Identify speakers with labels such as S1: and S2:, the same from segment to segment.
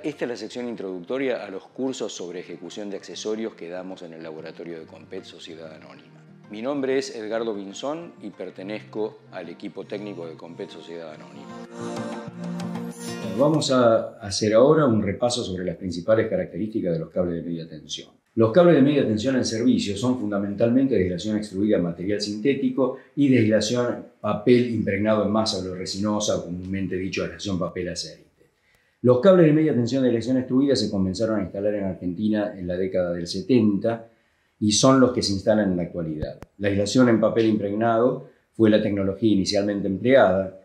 S1: esta es la sección introductoria a los cursos sobre ejecución de accesorios que damos en el laboratorio de Compet Sociedad Anónima. Mi nombre es Edgardo Vinzón y pertenezco al equipo técnico de Compet Sociedad Anónima. Vamos a hacer ahora un repaso sobre las principales características de los cables de media tensión. Los cables de media tensión en servicio son fundamentalmente de aislación extruida en material sintético y de aislación papel impregnado en masa resinosa, comúnmente dicho aislación papel-aceite. Los cables de media tensión de aislación extruida se comenzaron a instalar en Argentina en la década del 70 y son los que se instalan en la actualidad. La aislación en papel impregnado fue la tecnología inicialmente empleada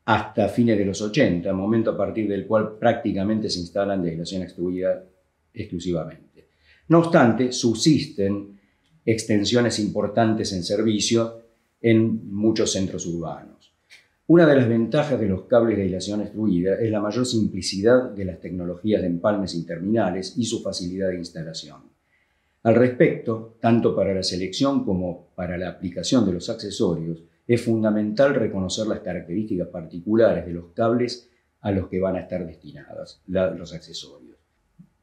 S1: hasta fines de los 80, momento a partir del cual prácticamente se instalan de aislación extruida exclusivamente. No obstante, subsisten extensiones importantes en servicio en muchos centros urbanos. Una de las ventajas de los cables de aislación extruida es la mayor simplicidad de las tecnologías de empalmes interminales y su facilidad de instalación. Al respecto, tanto para la selección como para la aplicación de los accesorios, es fundamental reconocer las características particulares de los cables a los que van a estar destinados los accesorios.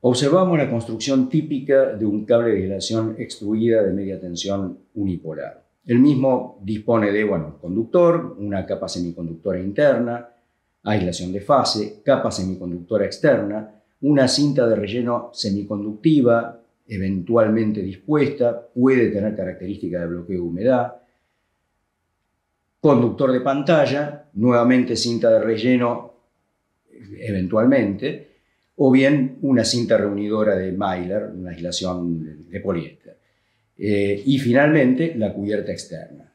S1: Observamos la construcción típica de un cable de aislación extruida de media tensión unipolar. El mismo dispone de conductor, una capa semiconductora interna, aislación de fase, capa semiconductora externa, una cinta de relleno semiconductiva, eventualmente dispuesta, puede tener características de bloqueo de humedad, conductor de pantalla, nuevamente cinta de relleno eventualmente, o bien una cinta reunidora de Mylar, una aislación de poliéster. Y finalmente la cubierta externa.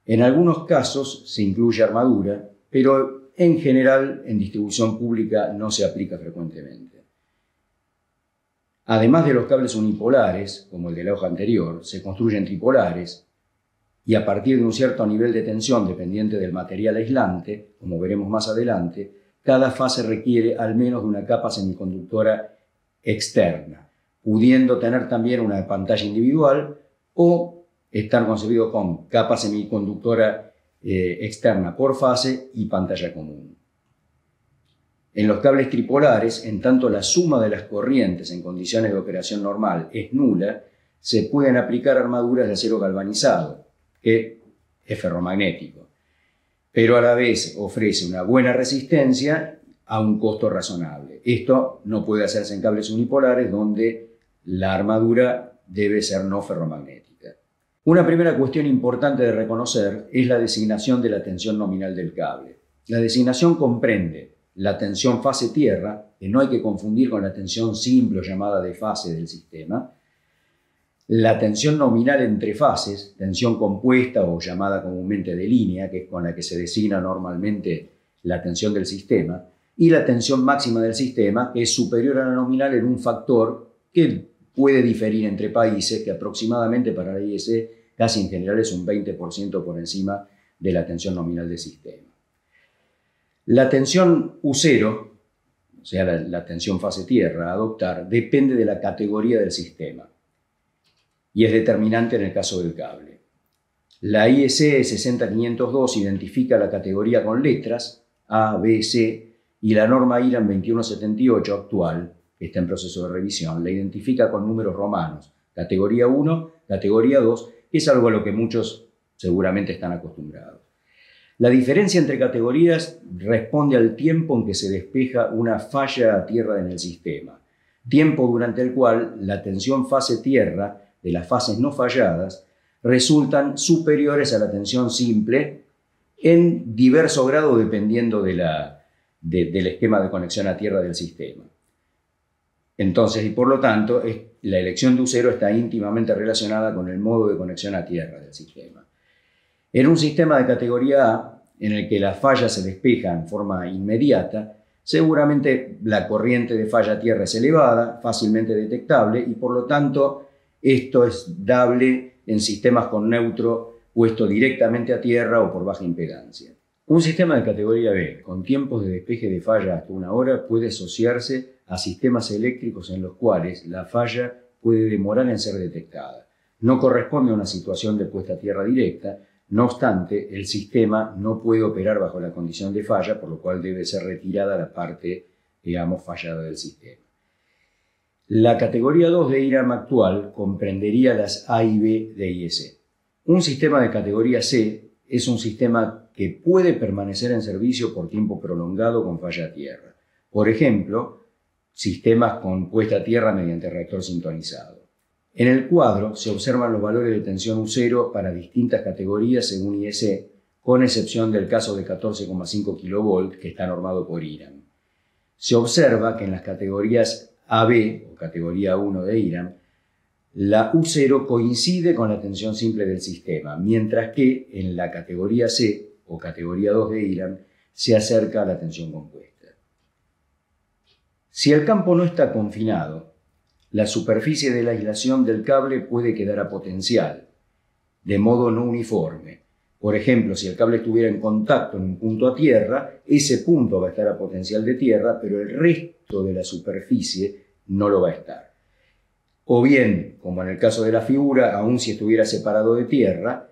S1: En algunos casos se incluye armadura, pero en general en distribución pública no se aplica frecuentemente. Además de los cables unipolares, como el de la hoja anterior, se construyen tripolares y a partir de un cierto nivel de tensión dependiente del material aislante, como veremos más adelante, cada fase requiere al menos de una capa semiconductora externa, pudiendo tener también una pantalla individual o estar concebido con capa semiconductora externa por fase y pantalla común. En los cables tripolares, en tanto la suma de las corrientes en condiciones de operación normal es nula, se pueden aplicar armaduras de acero galvanizado, que es ferromagnético, pero a la vez ofrece una buena resistencia a un costo razonable. Esto no puede hacerse en cables unipolares donde la armadura debe ser no ferromagnética. Una primera cuestión importante de reconocer es la designación de la tensión nominal del cable. La designación comprende la tensión fase-tierra, que no hay que confundir con la tensión simple o llamada de fase del sistema, la tensión nominal entre fases, tensión compuesta o llamada comúnmente de línea, que es con la que se designa normalmente la tensión del sistema, y la tensión máxima del sistema, que es superior a la nominal en un factor que puede diferir entre países, que aproximadamente para la IEC casi en general es un 20% por encima de la tensión nominal del sistema. La tensión U0, o sea, la tensión fase-tierra a adoptar, depende de la categoría del sistema y es determinante en el caso del cable. La IEC 60502 identifica la categoría con letras A, B, C y la norma IRAN 2178 actual, que está en proceso de revisión, la identifica con números romanos, categoría 1, categoría 2, que es algo a lo que muchos seguramente están acostumbrados. La diferencia entre categorías responde al tiempo en que se despeja una falla a tierra en el sistema, tiempo durante el cual la tensión fase-tierra de las fases no falladas resultan superiores a la tensión simple en diverso grado dependiendo del esquema de conexión a tierra del sistema. Entonces, y por lo tanto, la elección de U0 está íntimamente relacionada con el modo de conexión a tierra del sistema. En un sistema de categoría A, en el que la falla se despeja en forma inmediata, seguramente la corriente de falla a tierra es elevada, fácilmente detectable, y por lo tanto esto es dable en sistemas con neutro puesto directamente a tierra o por baja impedancia. Un sistema de categoría B, con tiempos de despeje de falla hasta 1 hora, puede asociarse a sistemas eléctricos en los cuales la falla puede demorar en ser detectada. No corresponde a una situación de puesta a tierra directa, no obstante, el sistema no puede operar bajo la condición de falla, por lo cual debe ser retirada la parte digamos, fallada del sistema. La categoría 2 de IRAM actual comprendería las A y B de IEC. Un sistema de categoría C es un sistema que puede permanecer en servicio por tiempo prolongado con falla a tierra. Por ejemplo, sistemas con puesta a tierra mediante reactor sintonizado. En el cuadro se observan los valores de tensión U0 para distintas categorías según IEC, con excepción del caso de 14,5 kV que está normado por IRAM. Se observa que en las categorías AB o categoría 1 de IRAM, la U0 coincide con la tensión simple del sistema, mientras que en la categoría C o categoría 2 de IRAM se acerca a la tensión compuesta. Si el campo no está confinado, la superficie de la aislación del cable puede quedar a potencial, de modo no uniforme. Por ejemplo, si el cable estuviera en contacto en un punto a tierra, ese punto va a estar a potencial de tierra, pero el resto de la superficie no lo va a estar. O bien, como en el caso de la figura, aun si estuviera separado de tierra,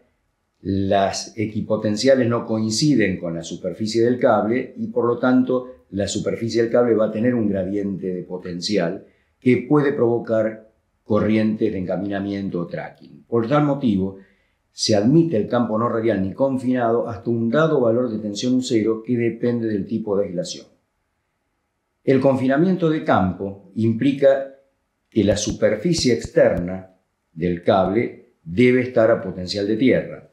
S1: las equipotenciales no coinciden con la superficie del cable y por lo tanto la superficie del cable va a tener un gradiente de potencial que puede provocar corrientes de encaminamiento o tracking. Por tal motivo, se admite el campo no radial ni confinado hasta un dado valor de tensión U0 que depende del tipo de aislación. El confinamiento de campo implica que la superficie externa del cable debe estar a potencial de tierra.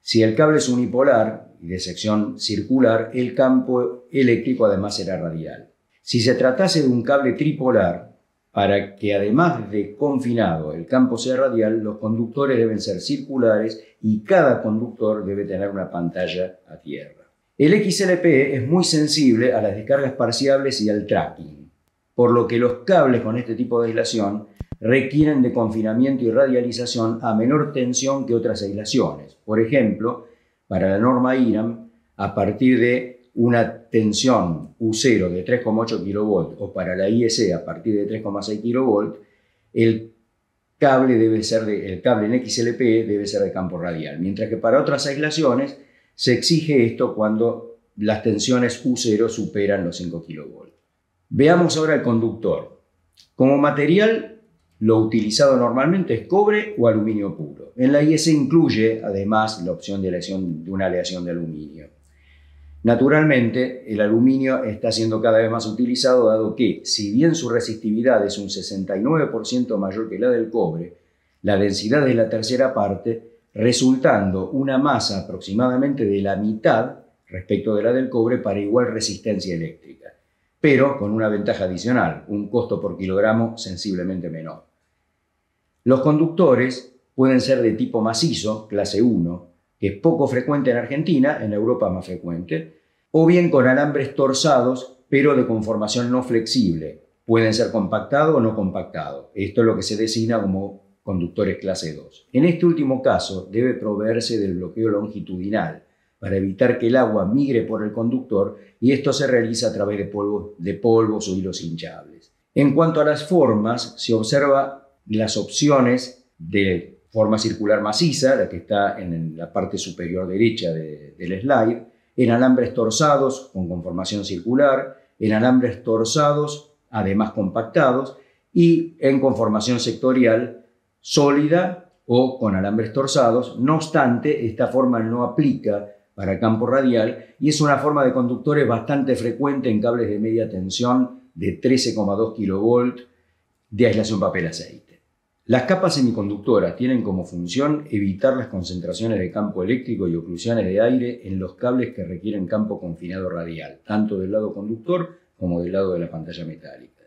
S1: Si el cable es unipolar y de sección circular, el campo eléctrico además será radial. Si se tratase de un cable tripolar, para que además de confinado el campo sea radial, los conductores deben ser circulares y cada conductor debe tener una pantalla a tierra. El XLP es muy sensible a las descargas parciales y al tracking, por lo que los cables con este tipo de aislación requieren de confinamiento y radialización a menor tensión que otras aislaciones. Por ejemplo, para la norma IRAM, a partir de una tensión U0 de 3,8 kV o para la IEC a partir de 3,6 kV, el cable en XLP debe ser de campo radial, mientras que para otras aislaciones se exige esto cuando las tensiones U0 superan los 5 kV. Veamos ahora el conductor. Como material, lo utilizado normalmente es cobre o aluminio puro. En la IEC incluye además la opción de una aleación de aluminio. Naturalmente, el aluminio está siendo cada vez más utilizado, dado que, si bien su resistividad es un 69% mayor que la del cobre, la densidad es la tercera parte, resultando una masa aproximadamente de la mitad respecto de la del cobre para igual resistencia eléctrica, pero con una ventaja adicional, un costo por kilogramo sensiblemente menor. Los conductores pueden ser de tipo macizo, clase 1, que es poco frecuente en Argentina, en Europa más frecuente, o bien con alambres torsados, pero de conformación no flexible. Pueden ser compactados o no compactados. Esto es lo que se designa como conductores clase 2. En este último caso, debe proveerse del bloqueo longitudinal para evitar que el agua migre por el conductor y esto se realiza a través de polvos o hilos hinchables. En cuanto a las formas, se observa las opciones de forma circular maciza, la que está en la parte superior derecha del slide, en alambres torsados con conformación circular, en alambres torsados además compactados y en conformación sectorial sólida o con alambres torsados. No obstante, esta forma no aplica para campo radial y es una forma de conductores bastante frecuente en cables de media tensión de 13,2 kV de aislación papel-aceite. Las capas semiconductoras tienen como función evitar las concentraciones de campo eléctrico y oclusiones de aire en los cables que requieren campo confinado radial, tanto del lado conductor como del lado de la pantalla metálica.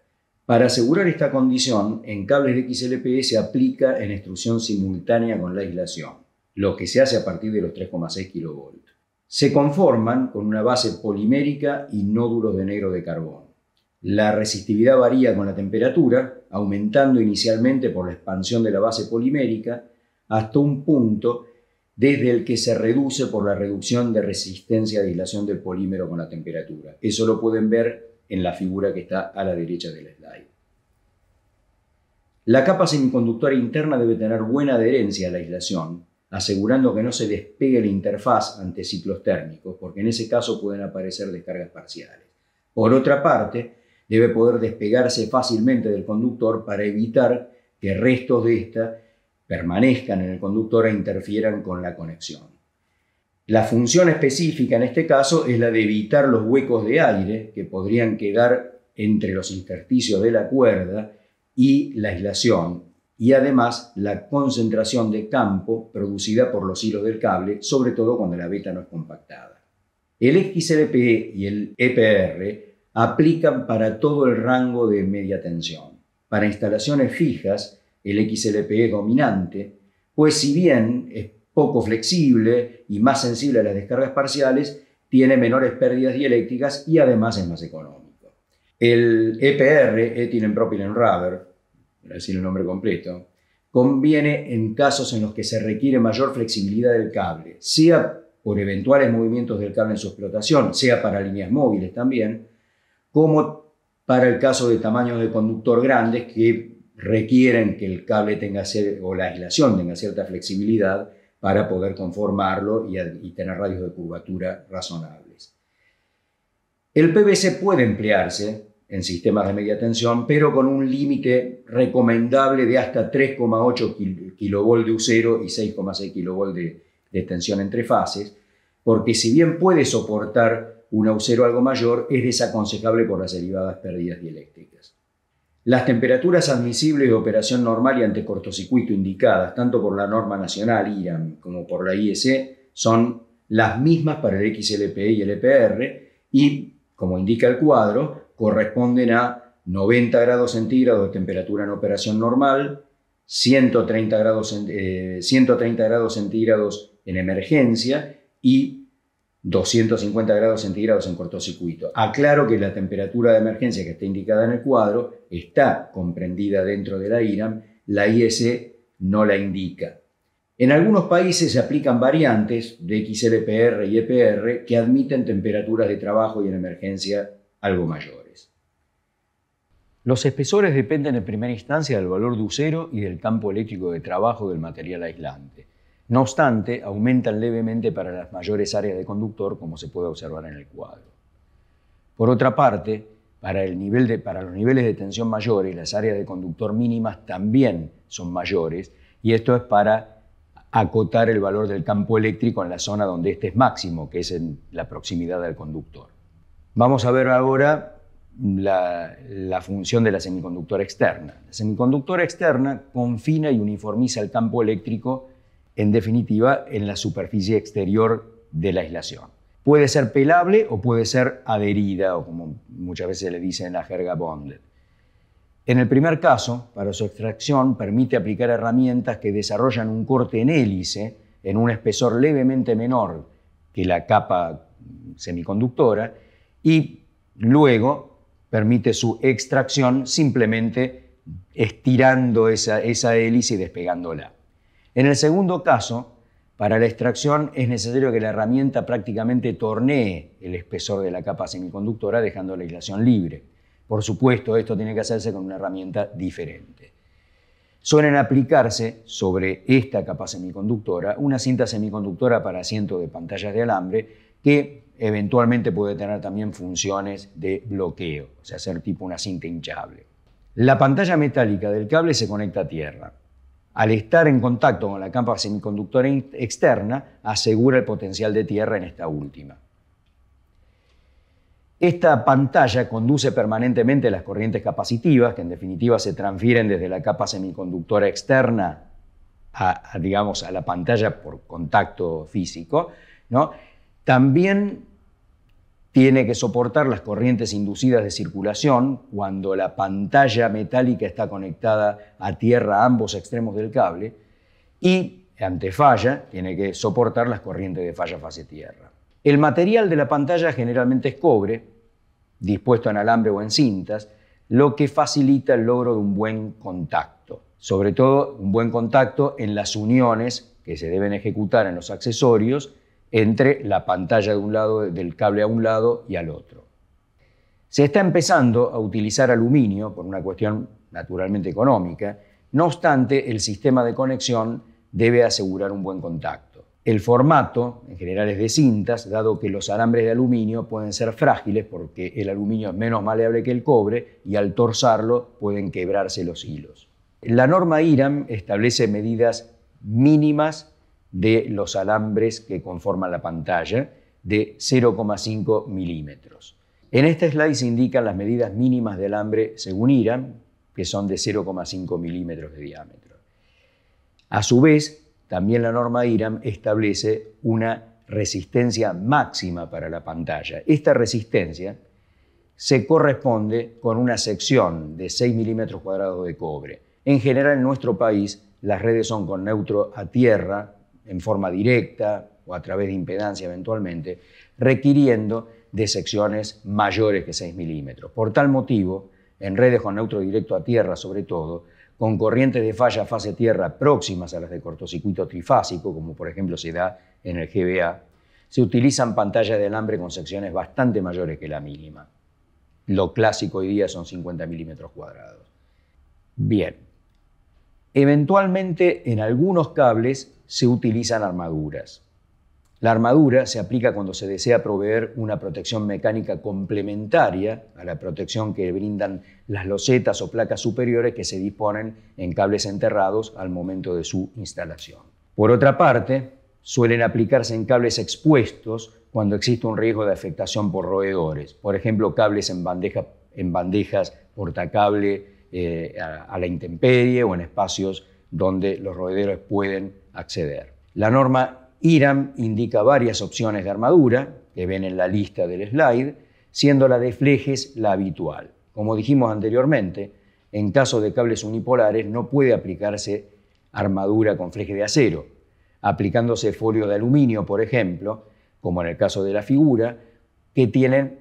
S1: Para asegurar esta condición, en cables de XLP se aplica en extrusión simultánea con la aislación, lo que se hace a partir de los 3,6 kV. Se conforman con una base polimérica y nódulos de negro de carbón. La resistividad varía con la temperatura, aumentando inicialmente por la expansión de la base polimérica hasta un punto desde el que se reduce por la reducción de resistencia de aislación del polímero con la temperatura. Eso lo pueden ver en la figura que está a la derecha del slide. La capa semiconductora interna debe tener buena adherencia a la aislación, asegurando que no se despegue la interfaz ante ciclos térmicos, porque en ese caso pueden aparecer descargas parciales. Por otra parte, debe poder despegarse fácilmente del conductor para evitar que restos de ésta permanezcan en el conductor e interfieran con la conexión. La función específica en este caso es la de evitar los huecos de aire que podrían quedar entre los intersticios de la cuerda y la aislación, y además la concentración de campo producida por los hilos del cable, sobre todo cuando la veta no es compactada. El XLPE y el EPR aplican para todo el rango de media tensión. Para instalaciones fijas, el XLPE es dominante, pues si bien es poco flexible y más sensible a las descargas parciales, tiene menores pérdidas dieléctricas y además es más económico. El EPR, Ethylene Propylene Rubber, para decir el nombre completo, conviene en casos en los que se requiere mayor flexibilidad del cable, sea por eventuales movimientos del cable en su explotación, sea para líneas móviles también, como para el caso de tamaños de conductor grandes que requieren que el cable o la aislación tenga cierta flexibilidad para poder conformarlo y tener radios de curvatura razonables. El PVC puede emplearse en sistemas de media tensión, pero con un límite recomendable de hasta 3,8 kV de U0 y 6,6 kV de tensión entre fases, porque si bien puede soportar una U0 algo mayor, es desaconsejable por las elevadas pérdidas dieléctricas. Las temperaturas admisibles de operación normal y ante cortocircuito indicadas tanto por la norma nacional IRAM como por la IEC son las mismas para el XLPE y el EPR y, como indica el cuadro, corresponden a 90 grados centígrados de temperatura en operación normal, 130 grados centígrados en emergencia y 250 grados centígrados en cortocircuito. Aclaro que la temperatura de emergencia que está indicada en el cuadro está comprendida dentro de la IRAM, la IEC no la indica. En algunos países se aplican variantes de XLPR y EPR que admiten temperaturas de trabajo y en emergencia algo mayores. Los espesores dependen en primera instancia del valor de U0 y del campo eléctrico de trabajo del material aislante. No obstante, aumentan levemente para las mayores áreas de conductor, como se puede observar en el cuadro. Por otra parte, para los niveles de tensión mayores, las áreas de conductor mínimas también son mayores, y esto es para acotar el valor del campo eléctrico en la zona donde este es máximo, que es en la proximidad del conductor. Vamos a ver ahora la función de la semiconductora externa. La semiconductora externa confina y uniformiza el campo eléctrico, en definitiva, en la superficie exterior de la aislación. Puede ser pelable o puede ser adherida, o como muchas veces se le dice en la jerga bonded. En el primer caso, para su extracción, permite aplicar herramientas que desarrollan un corte en hélice en un espesor levemente menor que la capa semiconductora y luego permite su extracción simplemente estirando esa hélice y despegándola. En el segundo caso, para la extracción es necesario que la herramienta prácticamente tornee el espesor de la capa semiconductora dejando la aislación libre. Por supuesto, esto tiene que hacerse con una herramienta diferente. Suelen aplicarse sobre esta capa semiconductora una cinta semiconductora para asiento de pantallas de alambre que eventualmente puede tener también funciones de bloqueo, o sea, ser tipo una cinta hinchable. La pantalla metálica del cable se conecta a tierra. Al estar en contacto con la capa semiconductora externa, asegura el potencial de tierra en esta última. Esta pantalla conduce permanentemente las corrientes capacitivas, que en definitiva se transfieren desde la capa semiconductora externa a la pantalla por contacto físico, ¿no? También tiene que soportar las corrientes inducidas de circulación cuando la pantalla metálica está conectada a tierra a ambos extremos del cable y, ante falla, tiene que soportar las corrientes de falla fase tierra. El material de la pantalla generalmente es cobre, dispuesto en alambre o en cintas, lo que facilita el logro de un buen contacto, sobre todo un buen contacto en las uniones que se deben ejecutar en los accesorios entre la pantalla de un lado, del cable a un lado y al otro. Se está empezando a utilizar aluminio por una cuestión naturalmente económica, no obstante el sistema de conexión debe asegurar un buen contacto. El formato, en general, es de cintas, dado que los alambres de aluminio pueden ser frágiles porque el aluminio es menos maleable que el cobre y al torzarlo pueden quebrarse los hilos. La norma IRAM establece medidas mínimas de los alambres que conforman la pantalla de 0,5 milímetros. En este slide se indican las medidas mínimas de alambre según IRAM, que son de 0,5 milímetros de diámetro. A su vez, también la norma IRAM establece una resistencia máxima para la pantalla. Esta resistencia se corresponde con una sección de 6 milímetros cuadrados de cobre. En general, en nuestro país, las redes son con neutro a tierra, en forma directa o a través de impedancia eventualmente, requiriendo de secciones mayores que 6 milímetros. Por tal motivo, en redes con neutro directo a tierra sobre todo, con corrientes de falla fase tierra próximas a las de cortocircuito trifásico, como por ejemplo se da en el GBA, se utilizan pantallas de alambre con secciones bastante mayores que la mínima. Lo clásico hoy día son 50 milímetros cuadrados. Bien, eventualmente en algunos cables se utilizan armaduras. La armadura se aplica cuando se desea proveer una protección mecánica complementaria a la protección que brindan las losetas o placas superiores que se disponen en cables enterrados al momento de su instalación. Por otra parte, suelen aplicarse en cables expuestos cuando existe un riesgo de afectación por roedores. Por ejemplo, cables en bandejas portacable a la intemperie o en espacios donde los roedores pueden acceder. La norma IRAM indica varias opciones de armadura que ven en la lista del slide, siendo la de flejes la habitual. Como dijimos anteriormente, en caso de cables unipolares no puede aplicarse armadura con fleje de acero, aplicándose folio de aluminio, por ejemplo, como en el caso de la figura, que tienen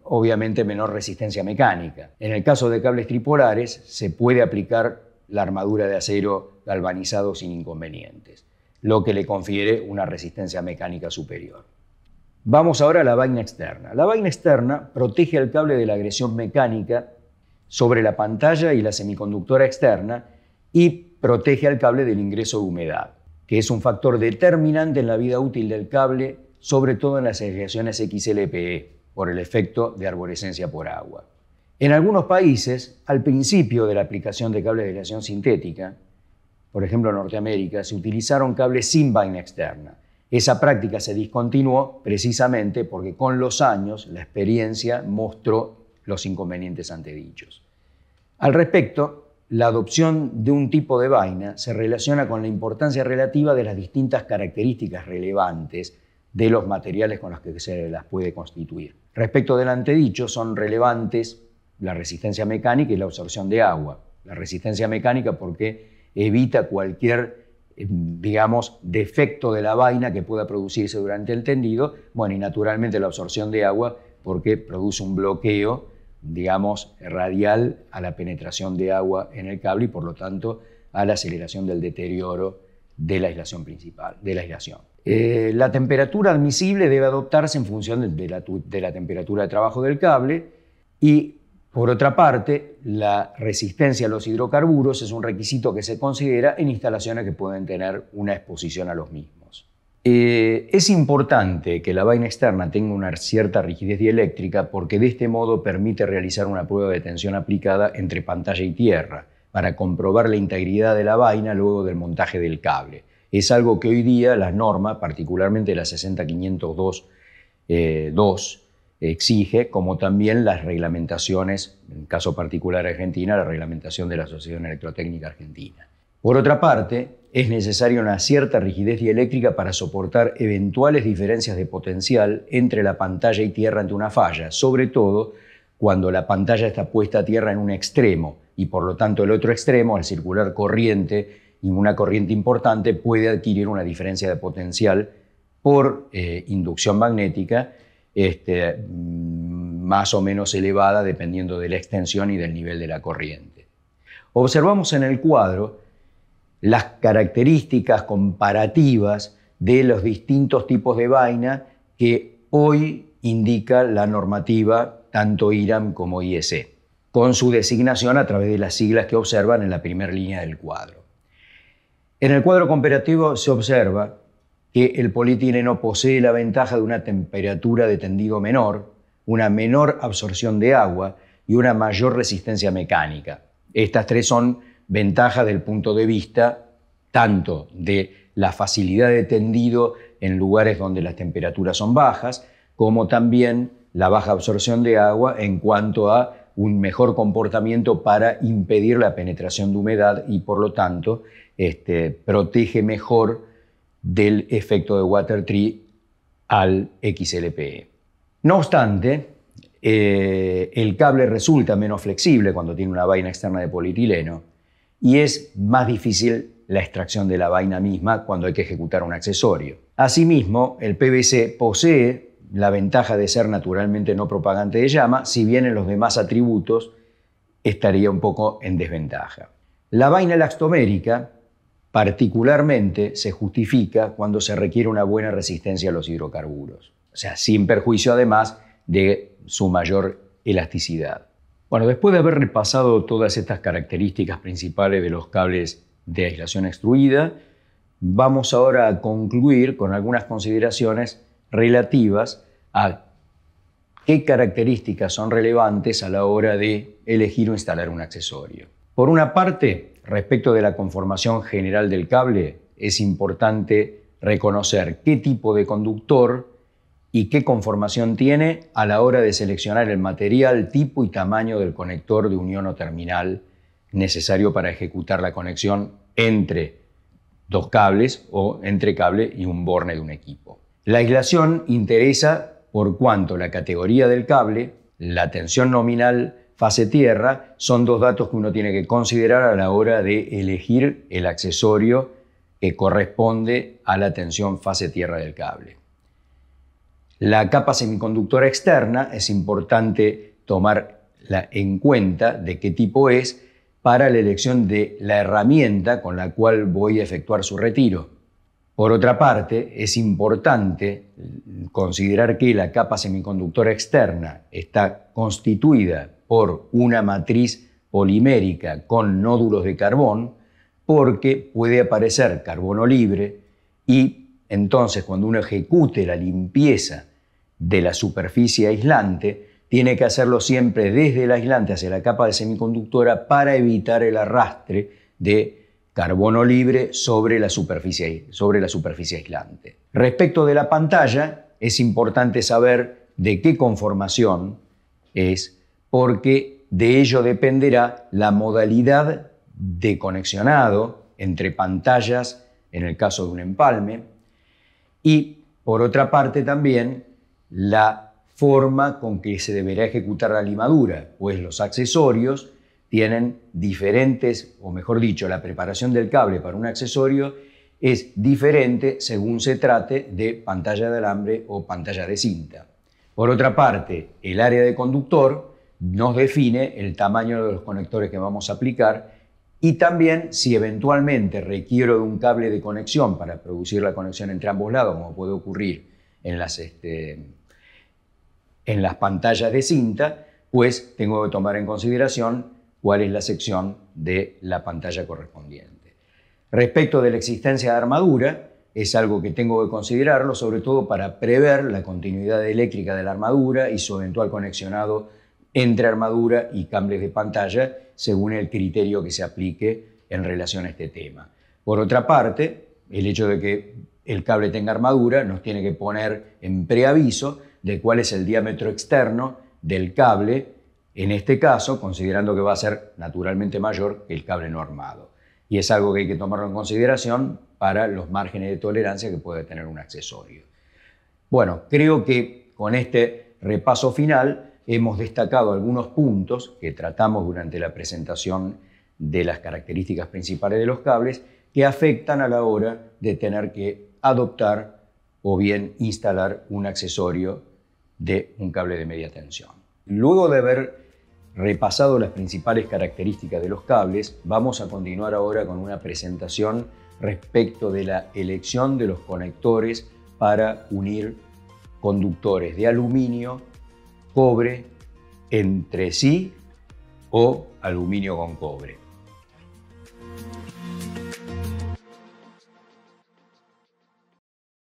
S1: obviamente menor resistencia mecánica. En el caso de cables tripolares se puede aplicar la armadura de acero galvanizado sin inconvenientes, lo que le confiere una resistencia mecánica superior. Vamos ahora a la vaina externa. La vaina externa protege al cable de la agresión mecánica sobre la pantalla y la semiconductora externa y protege al cable del ingreso de humedad, que es un factor determinante en la vida útil del cable, sobre todo en las aireaciones XLPE, por el efecto de arborescencia por agua. En algunos países, al principio de la aplicación de cables de aireación sintética, por ejemplo en Norteamérica, se utilizaron cables sin vaina externa. Esa práctica se discontinuó precisamente porque con los años la experiencia mostró los inconvenientes antedichos. Al respecto, la adopción de un tipo de vaina se relaciona con la importancia relativa de las distintas características relevantes de los materiales con los que se las puede constituir. Respecto del antedicho, son relevantes la resistencia mecánica y la absorción de agua. La resistencia mecánica porque evita cualquier, defecto de la vaina que pueda producirse durante el tendido, y naturalmente la absorción de agua porque produce un bloqueo, radial a la penetración de agua en el cable y por lo tanto a la aceleración del deterioro de la aislación principal, de la aislación. La temperatura admisible debe adoptarse en función de la temperatura de trabajo del cable y, por otra parte, la resistencia a los hidrocarburos es un requisito que se considera en instalaciones que pueden tener una exposición a los mismos. Es importante que la vaina externa tenga una cierta rigidez dieléctrica porque de este modo permite realizar una prueba de tensión aplicada entre pantalla y tierra para comprobar la integridad de la vaina luego del montaje del cable. Es algo que hoy día la norma, particularmente la 60502, exige, como también las reglamentaciones, en el caso particular Argentina, la reglamentación de la Asociación Electrotécnica Argentina. Por otra parte, es necesaria una cierta rigidez dieléctrica para soportar eventuales diferencias de potencial entre la pantalla y tierra ante una falla, sobre todo cuando la pantalla está puesta a tierra en un extremo y por lo tanto el otro extremo, al circular corriente y una corriente importante, puede adquirir una diferencia de potencial por inducción magnética más o menos elevada dependiendo de la extensión y del nivel de la corriente. Observamos en el cuadro las características comparativas de los distintos tipos de vaina que hoy indica la normativa tanto IRAM como IEC, con su designación a través de las siglas que observan en la primera línea del cuadro. En el cuadro comparativo se observa que el polietileno posee la ventaja de una temperatura de tendido menor, una menor absorción de agua y una mayor resistencia mecánica. Estas tres son ventajas del punto de vista tanto de la facilidad de tendido en lugares donde las temperaturas son bajas, como también la baja absorción de agua en cuanto a un mejor comportamiento para impedir la penetración de humedad y por lo tanto protege mejor del efecto de water tree al XLPE. No obstante, el cable resulta menos flexible cuando tiene una vaina externa de polietileno y es más difícil la extracción de la vaina misma cuando hay que ejecutar un accesorio. Asimismo, el PVC posee la ventaja de ser naturalmente no propagante de llama, si bien en los demás atributos estaría un poco en desventaja. La vaina elastomérica particularmente se justifica cuando se requiere una buena resistencia a los hidrocarburos, o sea, sin perjuicio además de su mayor elasticidad. Bueno, después de haber repasado todas estas características principales de los cables de aislación extruida, vamos ahora a concluir con algunas consideraciones relativas a qué características son relevantes a la hora de elegir o instalar un accesorio. Por una parte, respecto de la conformación general del cable, es importante reconocer qué tipo de conductor y qué conformación tiene a la hora de seleccionar el material, tipo y tamaño del conector de unión o terminal necesario para ejecutar la conexión entre dos cables o entre cable y un borne de un equipo. La aislación interesa por cuanto la categoría del cable, la tensión nominal fase tierra, son dos datos que uno tiene que considerar a la hora de elegir el accesorio que corresponde a la tensión fase tierra del cable. La capa semiconductora externa es importante tomarla en cuenta de qué tipo es para la elección de la herramienta con la cual voy a efectuar su retiro. Por otra parte, es importante considerar que la capa semiconductora externa está constituida por una matriz polimérica con nódulos de carbón, porque puede aparecer carbono libre y entonces cuando uno ejecute la limpieza de la superficie aislante, tiene que hacerlo siempre desde el aislante hacia la capa de semiconductora para evitar el arrastre de carbono libre sobre la superficie aislante. Respecto de la pantalla, es importante saber de qué conformación es, porque de ello dependerá la modalidad de conexionado entre pantallas, en el caso de un empalme, y por otra parte también la forma con que se deberá ejecutar la limadura, pues los accesorios tienen diferentes, o mejor dicho, la preparación del cable para un accesorio es diferente según se trate de pantalla de alambre o pantalla de cinta. Por otra parte, el área de conductor nos define el tamaño de los conectores que vamos a aplicar y también si eventualmente requiero de un cable de conexión para producir la conexión entre ambos lados, como puede ocurrir en las pantallas de cinta, pues tengo que tomar en consideración cuál es la sección de la pantalla correspondiente. Respecto de la existencia de armadura, es algo que tengo que considerarlo, sobre todo para prever la continuidad eléctrica de la armadura y su eventual conexionado entre armadura y cables de pantalla, según el criterio que se aplique en relación a este tema. Por otra parte, el hecho de que el cable tenga armadura nos tiene que poner en preaviso de cuál es el diámetro externo del cable, en este caso, considerando que va a ser naturalmente mayor que el cable no armado. Y es algo que hay que tomarlo en consideración para los márgenes de tolerancia que puede tener un accesorio. Bueno, creo que con este repaso final hemos destacado algunos puntos que tratamos durante la presentación de las características principales de los cables que afectan a la hora de tener que adoptar o bien instalar un accesorio de un cable de media tensión. Luego de haber repasado las principales características de los cables, vamos a continuar ahora con una presentación respecto de la elección de los conectores para unir conductores de aluminio, cobre entre sí o aluminio con cobre.